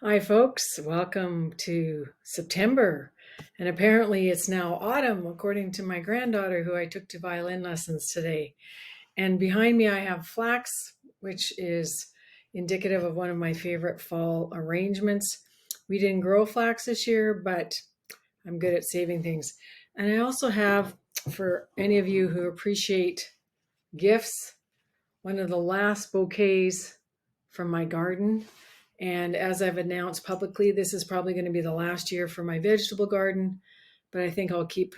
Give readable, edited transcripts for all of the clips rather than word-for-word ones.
Hi, folks. Welcome to September. And apparently, it's now autumn, according to my granddaughter, who I took to violin lessons today. And behind me, I have flax, which is indicative of one of my favorite fall arrangements. We didn't grow flax this year, but I'm good at saving things. And I also have, for any of you who appreciate gifts, one of the last bouquets from my garden. And as I've announced publicly, this is probably going to be the last year for my vegetable garden, but I think I'll keep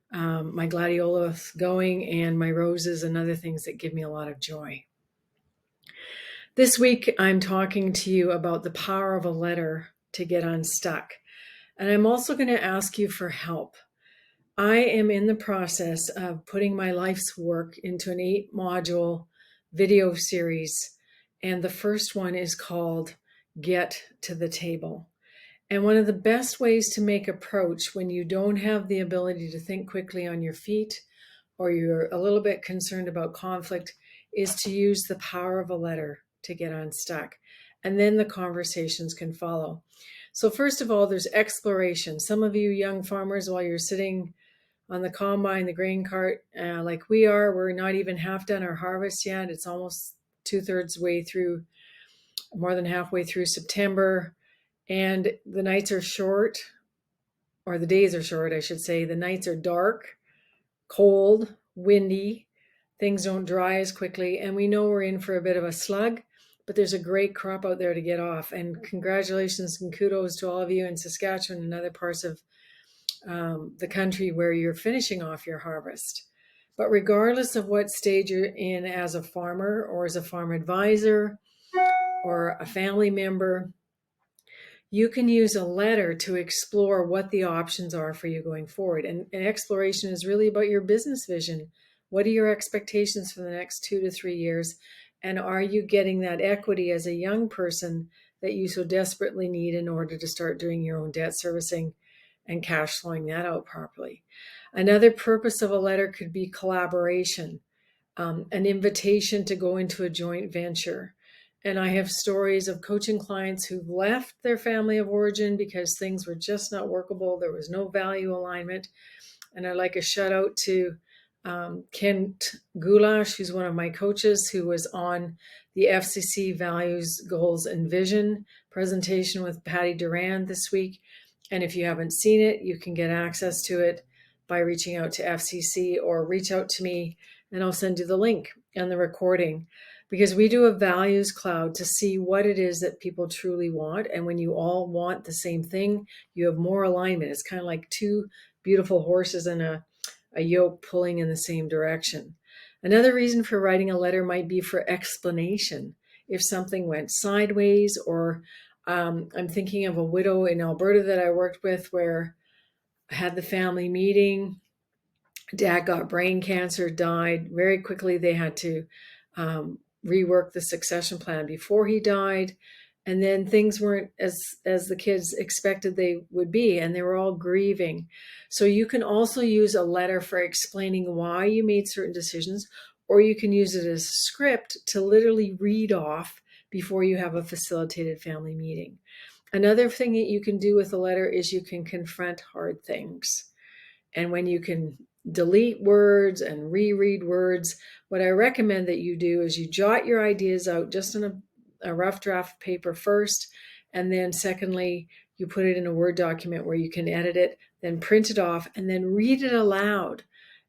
my gladiolus going and my roses and other things that give me a lot of joy. This week, I'm talking to you about the power of a letter to get unstuck. And I'm also going to ask you for help. I am in the process of putting my life's work into an 8-module video series. And the first one is called Get to the Table. And one of the best ways to make approach when you don't have the ability to think quickly on your feet, or you're a little bit concerned about conflict, is to use the power of a letter to get unstuck. And then the conversations can follow. So first of all, there's exploration. Some of you young farmers, while you're sitting on the combine, the grain cart, like we are, we're not even half done our harvest yet. It's almost 2/3 way through, more than halfway through September. And the nights are short, or the days are short, I should say. The nights are dark, cold, windy. Things don't dry as quickly. And we know we're in for a bit of a slug, but there's a great crop out there to get off. And congratulations and kudos to all of you in Saskatchewan and other parts of the country where you're finishing off your harvest. But regardless of what stage you're in as a farmer or as a farm advisor or a family member, you can use a letter to explore what the options are for you going forward. And exploration is really about your business vision. What are your expectations for the next 2 to 3 years? And are you getting that equity as a young person that you so desperately need in order to start doing your own debt servicing and cash flowing that out properly? Another purpose of a letter could be collaboration, an invitation to go into a joint venture. And I have stories of coaching clients who've left their family of origin because things were just not workable. There was no value alignment. And I'd like a shout out to Kent Goulash, who's one of my coaches, who was on the FCC Values, Goals, and Vision presentation with Patty Duran this week. And if you haven't seen it, you can get access to it by reaching out to FCC or reach out to me, and I'll send you the link and the recording, because we do a values cloud to see what it is that people truly want. And when you all want the same thing, you have more alignment. It's kind of like two beautiful horses in a yoke pulling in the same direction. Another reason for writing a letter might be for explanation. If something went sideways, or I'm thinking of a widow in Alberta that I worked with where I had the family meeting. Dad got brain cancer, died very quickly. They had to rework the succession plan before he died. And then things weren't as the kids expected they would be, and they were all grieving. So you can also use a letter for explaining why you made certain decisions, or you can use it as a script to literally read off before you have a facilitated family meeting. Another thing that you can do with a letter is you can confront hard things. And when you can delete words and reread words, what I recommend that you do is you jot your ideas out just on a rough draft paper first. And then secondly, you put it in a Word document where you can edit it, then print it off, and then read it aloud.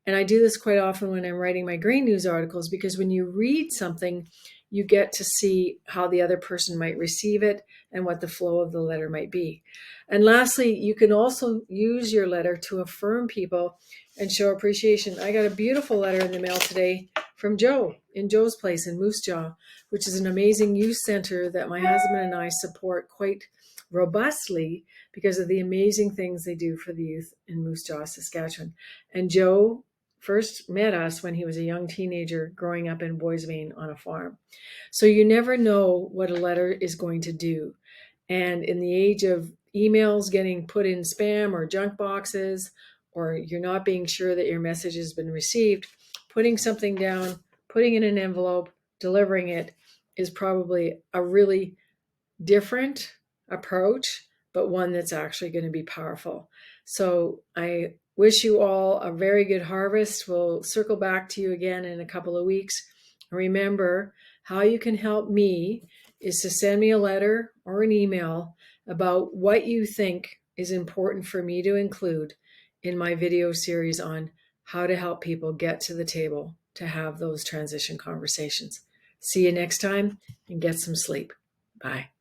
And I do this quite often when I'm writing my grain news articles, because when you read something, you get to see how the other person might receive it and what the flow of the letter might be. And lastly, you can also use your letter to affirm people and show appreciation. I got a beautiful letter in the mail today from Joe in Joe's Place in Moose Jaw, which is an amazing youth center that my husband and I support quite robustly because of the amazing things they do for the youth in Moose Jaw, Saskatchewan. And Joe first met us when he was a young teenager growing up in Boisvane on a farm. So you never know what a letter is going to do. And in the age of emails getting put in spam or junk boxes, or you're not being sure that your message has been received, putting something down, putting it in an envelope, delivering it is probably a really different approach, but one that's actually going to be powerful. So I wish you all a very good harvest. We'll circle back to you again in a couple of weeks. Remember, how you can help me is to send me a letter or an email about what you think is important for me to include in my video series on how to help people get to the table to have those transition conversations. See you next time and get some sleep. Bye.